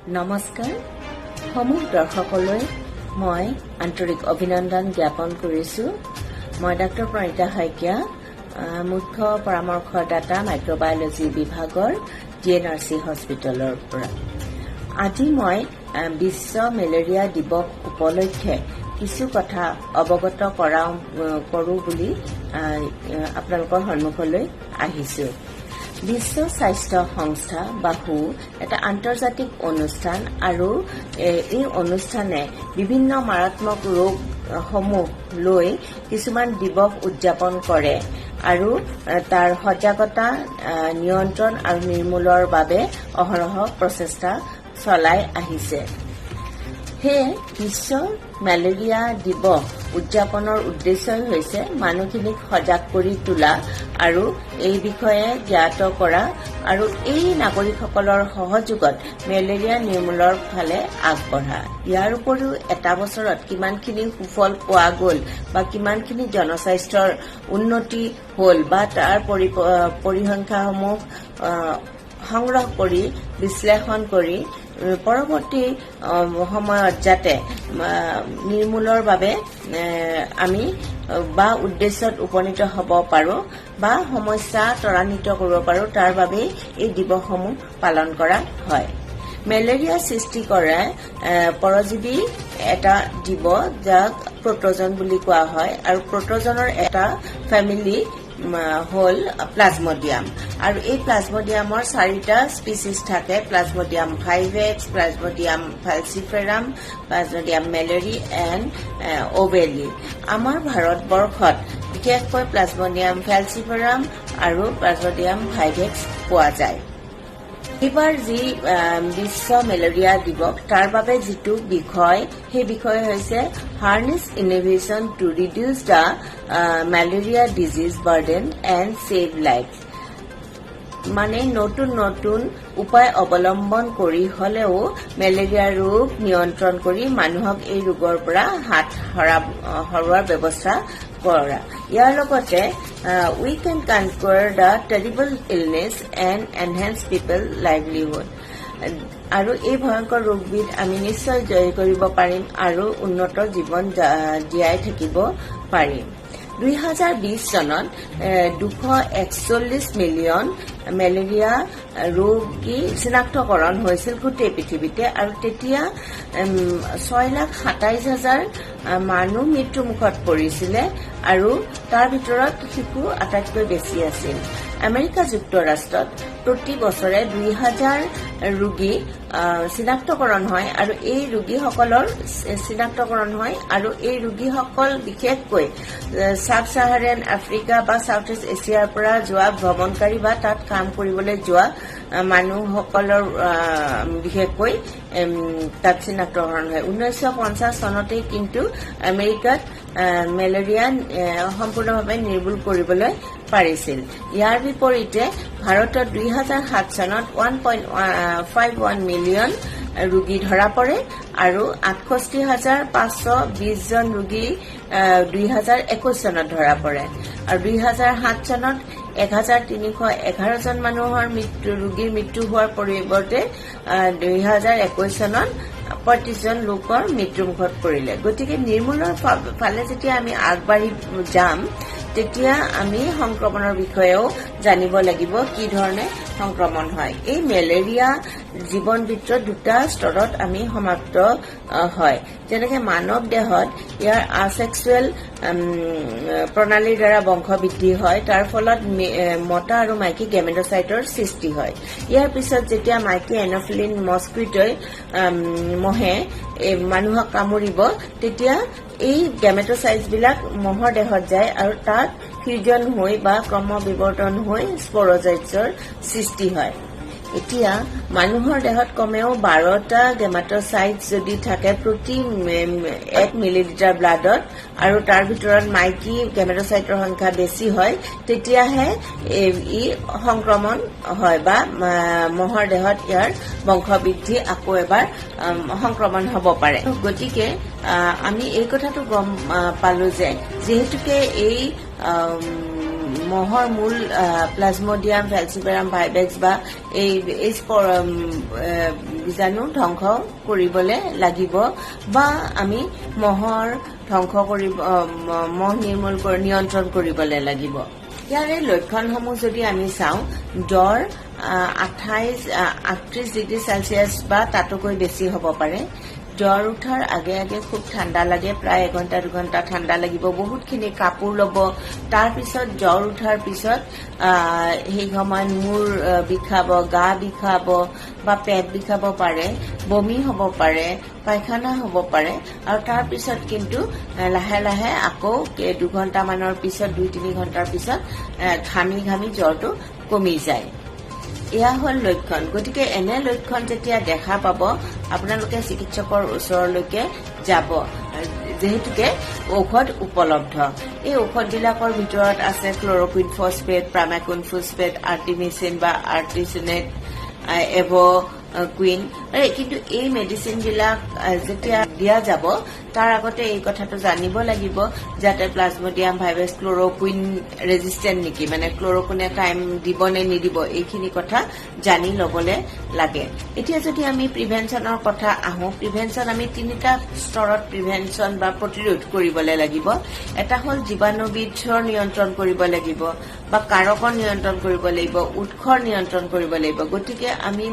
নমস্কাৰ সমূহ দৰ্শকলৈ মই আন্তৰিক অভিনন্দন জ্ঞাপন কৰিছো। মই ডাক্তৰ প্ৰণিতা শইকীয়া, মুখ্য পৰামৰ্শদাতা মাইক্ৰবায়লজি বিভাগৰ GNRC হস্পিটেলৰ পৰা। আজি মই বিশ্ব মেলেৰিয়া দিৱস উপলক্ষে কিছু কথা অৱগত কৰো বুলি আপোনালোকৰ সন্মুখলৈ আহিছো। বিশ্ব স্বাস্থ্য সংস্থা বা WHO এটা আন্তৰ্জাতিক অনুষ্ঠান আৰু এই অনুষ্ঠানে বিভিন্ন মাৰাত্মক ৰোগ সমূহ লৈ কিছুমান দিৱস উদযাপন কৰে আৰু তাৰ সজাগতা নিয়ন্ত্ৰণ আৰু নিৰ্মূলৰ বাবে অহৰহ প্ৰচেষ্টা চলাই আহিছে। সেয়ে বিশ্ব মেলেৰিয়া দিৱস উদযাপনৰ উদ্দেশ্যই হৈছে মানুহখিনিক সজাগ কৰি তোলা আৰু এই বিষয়ে জ্ঞাত কৰা আৰু এই নাগৰিকসকলৰ সহযোগত মেলেৰিয়া নিৰ্মূলৰ ফালে আগবঢ়া। ইয়াৰ উপৰিও এটা বছৰত কিমানখিনি সুফল পোৱা গ'ল বা কিমানখিনি জনস্বাস্থ্যৰ উন্নতি হ'ল বা তাৰ পৰিসংখ্যাসমূহ সংগ্ৰহ কৰি বিশ্লেষণ কৰি পৰৱৰ্তী সময়ত যাতে নিৰ্মূলৰ বাবে আমি বা উদ্দেশ্যত উপনীত হ'ব পাৰো বা সমস্যা ত্বৰান্বিত কৰিব পাৰো, তাৰ বাবে এই দিৱসসমূহ পালন কৰা হয়। মেলেৰিয়া সৃষ্টি কৰা পৰজীৱী এটা জীৱ যাক প্ৰটোজন বুলি কোৱা হয় আৰু প্ৰটোজনৰ এটা ফেমিলি হল প্লাজমডিয়াম আৰু এই প্লাজমডিয়ামৰ 4টা স্পিচিছ থাকে: plasmodium vivax, plasmodium falciparum, plasmodium malariae and ovale. আমাৰ ভাৰতবৰ্ষত বিশেষকৈ প্লাজমডিয়াম ফালচিফেৰাম আৰু প্লাজমডিয়াম ভাইভেক্স পোৱা যায়। এইবাৰ যি বিশ্ব মেলেৰিয়া দিৱস, তাৰ বাবে যিটো বিষয়, সেই বিষয় হৈছে harness innovation to reduce the malaria disease burden and save life. মানে নতুন নতুন উপায় অৱলম্বন কৰি হলেও মেলেৰিয়া ৰোগ নিয়ন্ত্ৰণ কৰি মানুহক এই ৰোগৰ পৰা হাত সৰোৱাৰ ব্যৱস্থা কৰা। ইয়াৰ লগতে we can conquer the terrible illness and enhance people livelihood। আৰু এই ভয়ংকৰ ৰোগবিধ আমি নিশ্চয় জয় কৰিব পাৰিম আৰু উন্নত জীৱন জীয়াই থাকিব পাৰিম। 2020 চনত 241 মিলিয়ন মেলেৰিয়া ৰোগী চিনাক্তকৰণ হৈছিল গোটেই পৃথিৱীতে আৰু তেতিয়া 6,27,000 মানুহ মৃত্যুমুখত পৰিছিলে আৰু তাৰ ভিতৰত শিশু আটাইতকৈ বেছি আছিল। আমেৰিকা যুক্তৰাষ্ট্ৰত প্ৰতি বছৰে 2,000 ৰোগী চিনাক্তকৰণ হয় আৰু এই ৰোগীসকলৰ চিনাক্তকৰণ হয় আৰু এই ৰোগীসকল বিশেষকৈ সাব সাহাৰান আফ্ৰিকা বা সাউথ ইষ্ট এছিয়াৰ পৰা যোৱা ভ্ৰমণকাৰী বা তাত কাম কৰিবলৈ যোৱা মানুহসকলৰ বিশেষকৈ তাত চিনাক্তকৰণ হয়। 1950 চনতে কিন্তু আমেৰিকাত মেলেৰিয়া সম্পূৰ্ণভাৱে নিৰ্মূল কৰিবলৈ পাৰিছিল। ইয়াৰ বিপৰীতে ভাৰতত 2007 চনত 1.51 মিলিয়ন ৰোগী ধৰা পৰে আৰু 68,520 জন ৰোগী 2021 চনত ধৰা পৰে আৰু 2007 চনত 1,311 জন মানুহৰ ৰোগীৰ মৃত্যু হোৱাৰ পৰিৱৰ্তে 2021 চনত 35 জন লোকৰ মৃত্যুমুখত পৰিলে। গতিকে নিৰ্মূলৰ ফালে যেতিয়া আমি আগবাঢ়ি যাম তেতিয়া আমি সংক্ৰমণৰ বিষয়েও জানিব লাগিব, কি ধৰণে সংক্ৰমণ হয়। এই মেলেৰিয়া জীৱন বৃত্তৰ 2টা স্তৰত আমি সমাপ্ত হয়। যেনেকে মানৱ দেহত ইয়াৰ আছেক্সুৱেল প্ৰণালীৰ দ্বাৰা বংশ বৃদ্ধি হয়, তাৰ ফলত মতা আৰু মাইকী গেমেট'চাইটৰ সৃষ্টি হয়। ইয়াৰ পিছত যেতিয়া মাইকী এনফিলিন মস্কুইটই মহে মানুহক কামুৰিব, তেতিয়া এই গেমেট'চাইটছবিলাক মহৰ দেহত যায় আৰু তাত ফিউজন হৈ বা ক্ৰমবিৱৰ্তন হৈ স্পৰজইটছৰ সৃষ্টি হয়। এতিয়া মানুহৰ দেহত কমেও 12টা গেমেট'চাইটছ যদি থাকে প্ৰতি 1 মিলিলিটাৰ ব্লাডত আৰু তাৰ ভিতৰত মাইকী গেমেট'চাইটৰ সংখ্যা বেছি হয়, তেতিয়াহে ই সংক্ৰমণ হয় বা মহৰ দেহত ইয়াৰ বংশবৃদ্ধি আকৌ এবাৰ সংক্ৰমণ হ'ব পাৰে। গতিকে আমি এই কথাটো গম পালো যে যিহেতুকে এই মহৰ মূল প্লাজমডিয়াম ফালচিফেৰাম ভাইভেক্স বা এই বীজাণু ধ্বংস কৰিবলৈ লাগিব বা আমি মহৰ ধ্বংস কৰিব মহ নিয়ন্ত্ৰণ কৰিবলৈ লাগিব। ইয়াৰে লক্ষণসমূহ যদি আমি চাওঁ, জ্বৰ 38 ডিগ্ৰী চেলচিয়াছ বা তাতকৈ বেছি হ'ব পাৰে। জ্বৰ উঠাৰ আগে আগে খুব ঠাণ্ডা লাগে, প্ৰায় 1 ঘণ্টা 2 ঘণ্টা ঠাণ্ডা লাগিব, বহুতখিনি কাপোৰ ল'ব। তাৰপিছত জ্বৰ উঠাৰ পিছত সেই সময়ত মূৰ বিষাব, গা বিষাব বা পেট বিষাব পাৰে, বমি হ'ব পাৰে, পায়খানা হ'ব পাৰে আৰু তাৰপিছত কিন্তু লাহে লাহে আকৌ 2 ঘণ্টামানৰ পিছত 2-3 ঘণ্টাৰ পিছত ঘামি ঘামি জ্বৰটো কমি যায়। এয়া হ'ল লক্ষণ। গতিকে এনে লক্ষণ যেতিয়া দেখা পাব, আপোনালোকে চিকিৎসকৰ ওচৰলৈকে যাব, যিহেতুকে ঔষধ উপলব্ধ। এই ঔষধবিলাকৰ ভিতৰত আছে ক্লৰকুইন ফছফেট, প্ৰামাকুইন ফছফেট, আৰ্টিমিচিন বা আৰ্টিচিনেট, এভ'কুইন। কিন্তু এই মেডিচিনবিলাক যেতিয়া দিয়া যাব, তাৰ আগতে এই কথাটো জানিব লাগিব যাতে প্লাজমডিয়াম ভাইৰাছ ক্লৰকুইন ৰেজিষ্টেণ্ট নেকি, মানে ক্লৰকুইনে টাইম দিব নে নিদিব, এইখিনি কথা জানি ল'বলৈ লাগে। এতিয়া যদি আমি প্ৰিভেনশ্যনৰ কথা আহোঁ, প্ৰিভেনশ্যন আমি 3টা স্তৰত প্ৰিভেনশ্যন বা প্ৰতিৰোধ কৰিবলৈ লাগিব। এটা হ'ল জীৱাণুবিধৰ নিয়ন্ত্ৰণ কৰিব লাগিব বা কাৰকৰ নিয়ন্ত্ৰণ কৰিব লাগিব, উৎসৰ নিয়ন্ত্ৰণ কৰিব লাগিব। গতিকে আমি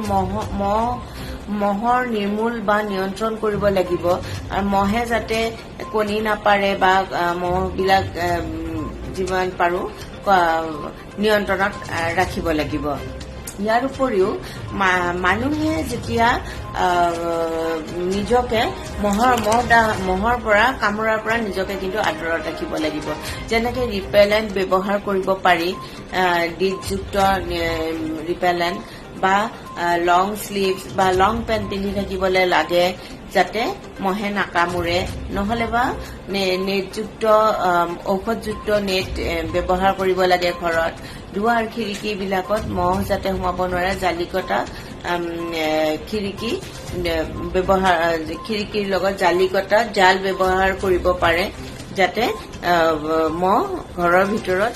মহৰ নিৰ্মূল বা নিয়ন্ত্ৰণ কৰিব লাগিব আৰু মহে যাতে কণী নাপাৰে বা মহবিলাক যিমান পাৰো নিয়ন্ত্ৰণত ৰাখিব লাগিব। ইয়াৰ উপৰিও মানুহে যেতিয়া নিজকে মহৰ পৰা কামোৰাৰ পৰা নিজকে কিন্তু আঁতৰত ৰাখিব লাগিব। যেনেকে ৰিপেলেণ্ট ব্যৱহাৰ কৰিব পাৰি, ডিটযুক্ত ৰিপেলেণ্ট বা লং স্লিভছ বা লং পেণ্ট পিন্ধি থাকিবলৈ লাগে যাতে মহে নাকামোৰে, নহলে বা নেটযুক্ত ঔষধযুক্ত নেট ব্যৱহাৰ কৰিব লাগে ঘৰত। দুৱাৰ খিৰিকী বিলাকত মহ যাতে সোমাব নোৱাৰে, জালিকটা খিৰিকীৰ লগত জালিকটা জাল ব্যৱহাৰ কৰিব পাৰে যাতে মহ ঘৰৰ ভিতৰত